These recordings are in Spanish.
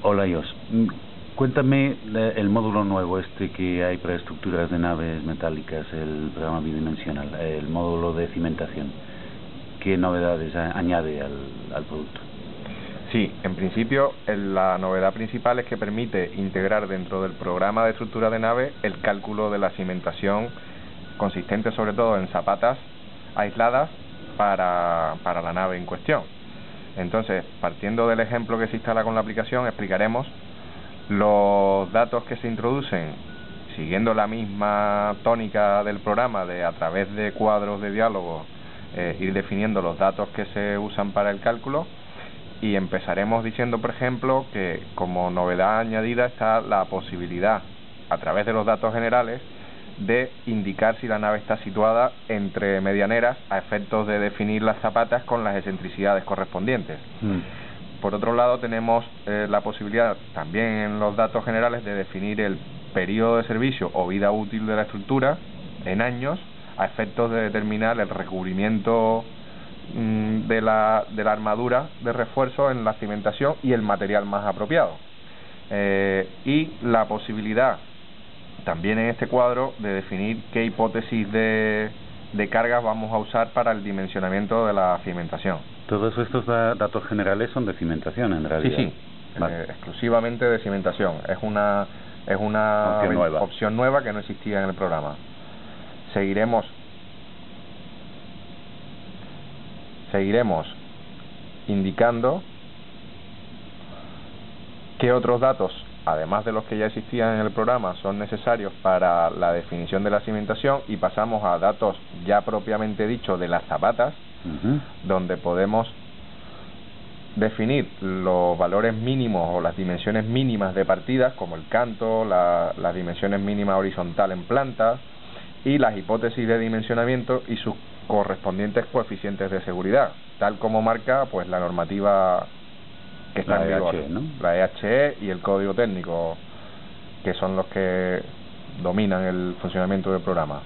Hola, Jos. Cuéntame el módulo nuevo que hay para estructuras de naves metálicas, el programa bidimensional, el módulo de cimentación. ¿Qué novedades añade al producto? Sí, en principio la novedad principal es que permite integrar dentro del programa de estructura de nave el cálculo de la cimentación, consistente sobre todo en zapatas aisladas para la nave en cuestión. Entonces, partiendo del ejemplo que se instala con la aplicación, explicaremos los datos que se introducen siguiendo la misma tónica del programa de a través de cuadros de diálogo ir definiendo los datos que se usan para el cálculo. Y empezaremos diciendo, por ejemplo, que como novedad añadida está la posibilidad, a través de los datos generales, de indicar si la nave está situada entre medianeras a efectos de definir las zapatas con las excentricidades correspondientes. Por otro lado, tenemos la posibilidad, también en los datos generales, de definir el periodo de servicio o vida útil de la estructura en años a efectos de determinar el recubrimiento de la armadura de refuerzo en la cimentación y el material más apropiado. Y la posibilidad, también en este cuadro, de definir qué hipótesis de cargas vamos a usar para el dimensionamiento de la cimentación. Todos estos datos generales son de cimentación, en realidad. Sí, vale. Exclusivamente de cimentación. Es una opción nueva que no existía en el programa. Seguiremos indicando qué otros datos, además de los que ya existían en el programa, son necesarios para la definición de la cimentación, y pasamos a datos ya propiamente dicho de las zapatas, donde podemos definir los valores mínimos o las dimensiones mínimas de partidas, como el canto, las dimensiones mínimas horizontal en planta y las hipótesis de dimensionamiento y sus correspondientes coeficientes de seguridad, tal como marca pues la normativa que está en vigor, ¿no? La EHE y el código técnico, que son los que dominan el funcionamiento del programa.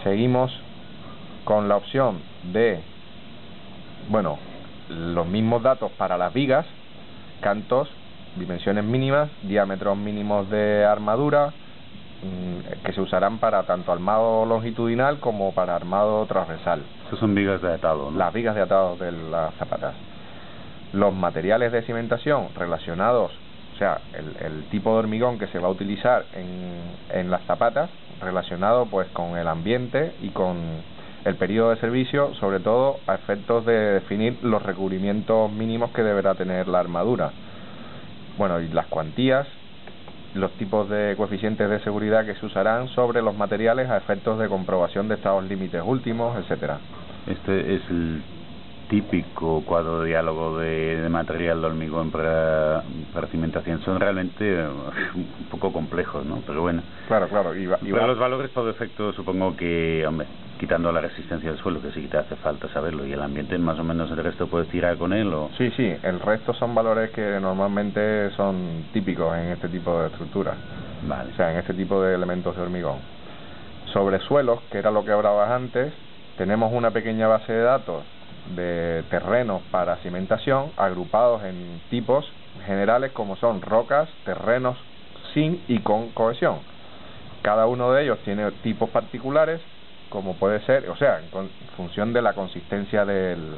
Seguimos con la opción de, los mismos datos para las vigas, cantos, dimensiones mínimas, diámetros mínimos de armadura, que se usarán para tanto armado longitudinal como para armado transversal. Esas son vigas de atado, ¿no? Las vigas de atado de las zapatas. Los materiales de cimentación relacionados, o sea, el tipo de hormigón que se va a utilizar en las zapatas, relacionado pues con el ambiente y con el periodo de servicio, sobre todo a efectos de definir los recubrimientos mínimos que deberá tener la armadura. Y las cuantías, los tipos de coeficientes de seguridad que se usarán sobre los materiales a efectos de comprobación de estados límites últimos, etcétera. Este es el típico cuadro de diálogo de material de hormigón para cimentación. Son realmente un poco complejos, ¿no? Pero bueno. Claro. Pero los valores por defecto, supongo que, quitando la resistencia del suelo, que sí que te hace falta saberlo, y el ambiente, más o menos el resto puedes tirar con él, ¿o? Sí, el resto son valores que normalmente son típicos en este tipo de estructuras. Vale. O sea, en este tipo de elementos de hormigón. Sobre suelos, que era lo que hablabas antes, tenemos una pequeña base de datos de terrenos para cimentación, agrupados en tipos generales como son rocas, terrenos sin y con cohesión. Cada uno de ellos tiene tipos particulares, como puede ser, o sea, en función de la consistencia del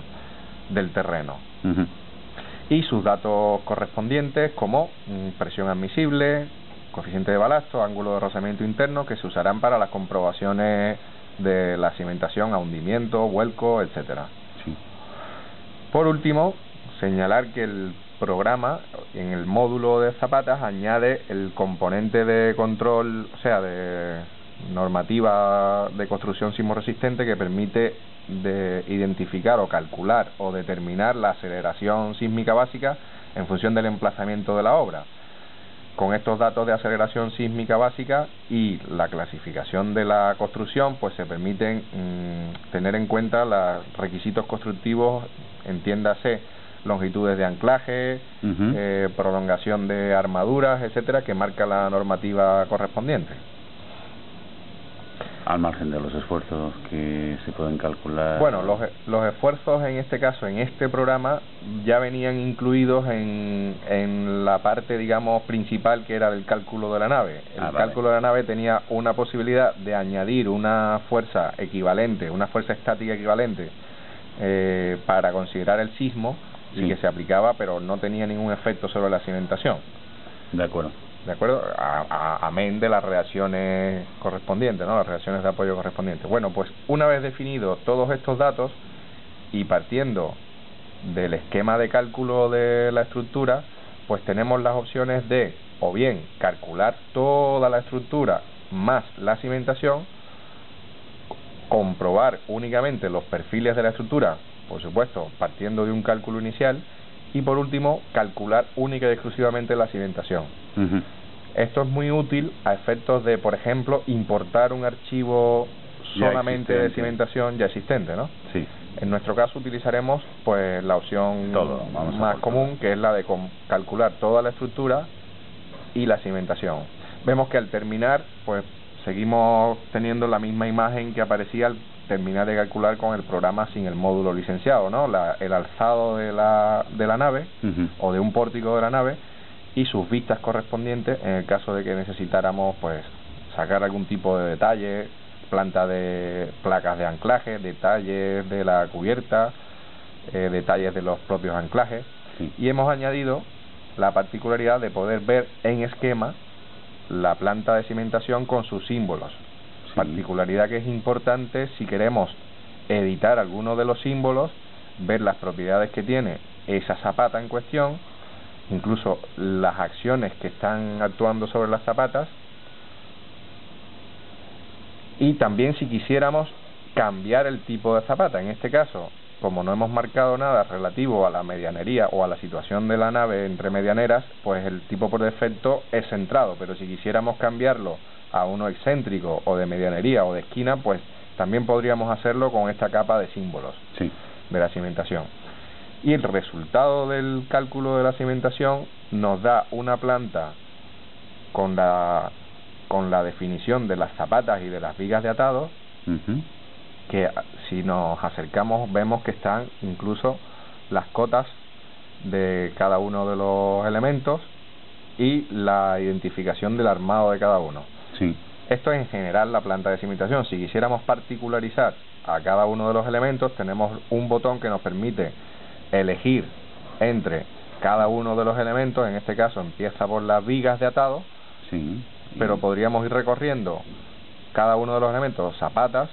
terreno. Y sus datos correspondientes, como presión admisible, coeficiente de balasto, ángulo de rozamiento interno, que se usarán para las comprobaciones de la cimentación a hundimiento, vuelco, etcétera. Sí. Por último, señalar que el programa, en el módulo de zapatas, añade el componente de control, o sea, de normativa de construcción sismorresistente, que permite de identificar o calcular o determinar la aceleración sísmica básica en función del emplazamiento de la obra. Con estos datos de aceleración sísmica básica y la clasificación de la construcción, pues se permiten tener en cuenta los requisitos constructivos, entiéndase, longitudes de anclaje, prolongación de armaduras, etcétera, que marca la normativa correspondiente. al margen de los esfuerzos que se pueden calcular. Bueno, los esfuerzos en este caso, en este programa, ya venían incluidos en la parte, digamos, principal, que era el cálculo de la nave. El cálculo de la nave tenía una posibilidad de añadir una fuerza equivalente, una fuerza estática equivalente, para considerar el sismo, y que se aplicaba, pero no tenía ningún efecto sobre la cimentación. De acuerdo. ¿De acuerdo? Amén de las reacciones correspondientes, ¿no? Las reacciones de apoyo correspondientes. Bueno, pues una vez definidos todos estos datos y partiendo del esquema de cálculo de la estructura, pues tenemos las opciones de, o bien, calcular toda la estructura más la cimentación, comprobar únicamente los perfiles de la estructura, por supuesto, partiendo de un cálculo inicial, y por último, calcular única y exclusivamente la cimentación. Esto es muy útil a efectos de, por ejemplo, importar un archivo solamente de cimentación ya existente, ¿no? Sí. En nuestro caso utilizaremos pues la opción más común, que es la de calcular toda la estructura y la cimentación. Vemos que al terminar, pues seguimos teniendo la misma imagen que aparecía al terminar de calcular con el programa sin el módulo licenciado, ¿no? El alzado de la nave o de un pórtico de la nave y sus vistas correspondientes en el caso de que necesitáramos pues sacar algún tipo de detalle, planta de placas de anclaje, detalles de la cubierta, detalles de los propios anclajes. Y hemos añadido la particularidad de poder ver en esquema la planta de cimentación con sus símbolos. Particularidad que es importante si queremos editar alguno de los símbolos, ver las propiedades que tiene esa zapata en cuestión, incluso las acciones que están actuando sobre las zapatas, y también si quisiéramos cambiar el tipo de zapata. En este caso, como no hemos marcado nada relativo a la medianería o a la situación de la nave entre medianeras, pues el tipo por defecto es centrado, pero si quisiéramos cambiarlo a uno excéntrico o de medianería o de esquina, pues también podríamos hacerlo con esta capa de símbolos de la cimentación. Y el resultado del cálculo de la cimentación nos da una planta con la definición de las zapatas y de las vigas de atado, que si nos acercamos vemos que están incluso las cotas de cada uno de los elementos y la identificación del armado de cada uno. Esto es en general la planta de cimentación. Si quisiéramos particularizar a cada uno de los elementos, tenemos un botón que nos permite elegir entre cada uno de los elementos. En este caso empieza por las vigas de atado, pero podríamos ir recorriendo cada uno de los elementos, zapatas,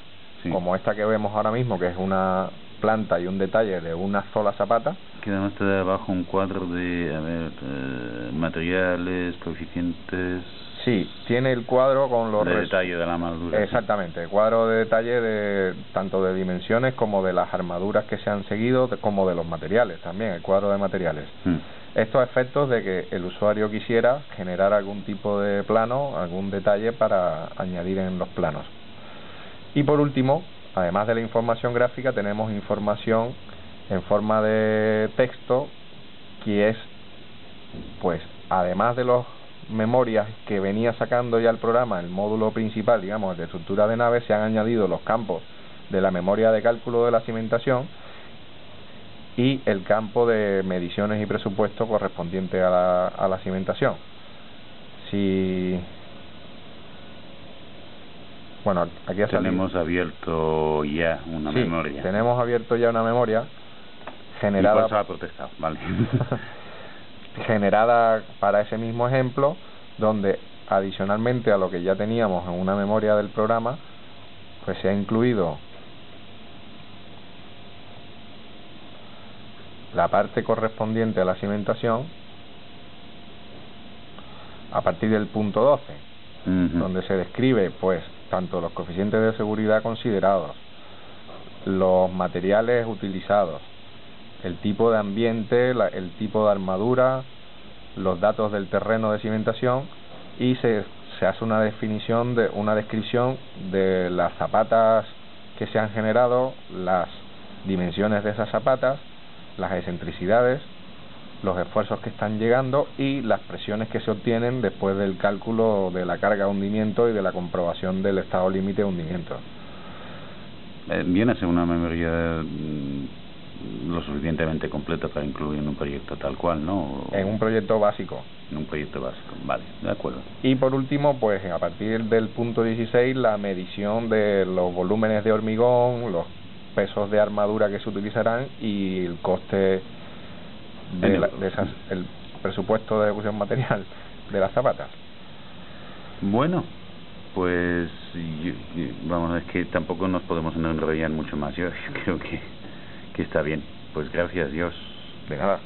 como esta que vemos ahora mismo, que es una planta y un detalle de una sola zapata. Que además te da abajo un cuadro de materiales, coeficientes. Sí, tiene el cuadro con los detalle de la armadura. Exactamente, el cuadro de detalle de tanto de dimensiones como de las armaduras que se han seguido, como de los materiales también, el cuadro de materiales. Estos efectos de que el usuario quisiera generar algún tipo de plano, algún detalle para añadir en los planos. Y por último, además de la información gráfica, tenemos información en forma de texto, que es, pues, además de los memorias que venía sacando ya el programa, el módulo principal, digamos, de estructura de nave, se han añadido los campos de la memoria de cálculo de la cimentación y el campo de mediciones y presupuesto correspondiente a la cimentación. Bueno, aquí tenemos abierto ya una memoria. Tenemos abierto ya una memoria generada. Y por eso ha protestado, vale. Generada para ese mismo ejemplo, donde adicionalmente a lo que ya teníamos en una memoria del programa, pues se ha incluido la parte correspondiente a la cimentación a partir del punto 12, donde se describe pues tanto los coeficientes de seguridad considerados, los materiales utilizados, el tipo de ambiente, el tipo de armadura, los datos del terreno de cimentación, y se hace una descripción de las zapatas que se han generado, las dimensiones de esas zapatas, las excentricidades, los esfuerzos que están llegando y las presiones que se obtienen después del cálculo de la carga de hundimiento y de la comprobación del estado límite de hundimiento. Viene a ser una memoria lo suficientemente completa para incluir en un proyecto tal cual, ¿no? En un proyecto básico. En un proyecto básico, vale, de acuerdo. Y por último, pues a partir del punto 16, la medición de los volúmenes de hormigón, los pesos de armadura que se utilizarán y el coste el presupuesto de ejecución material de las zapatas. Bueno, pues vamos, es que tampoco nos podemos enrollar mucho más. Yo creo que está bien. Pues gracias, Dios. De nada.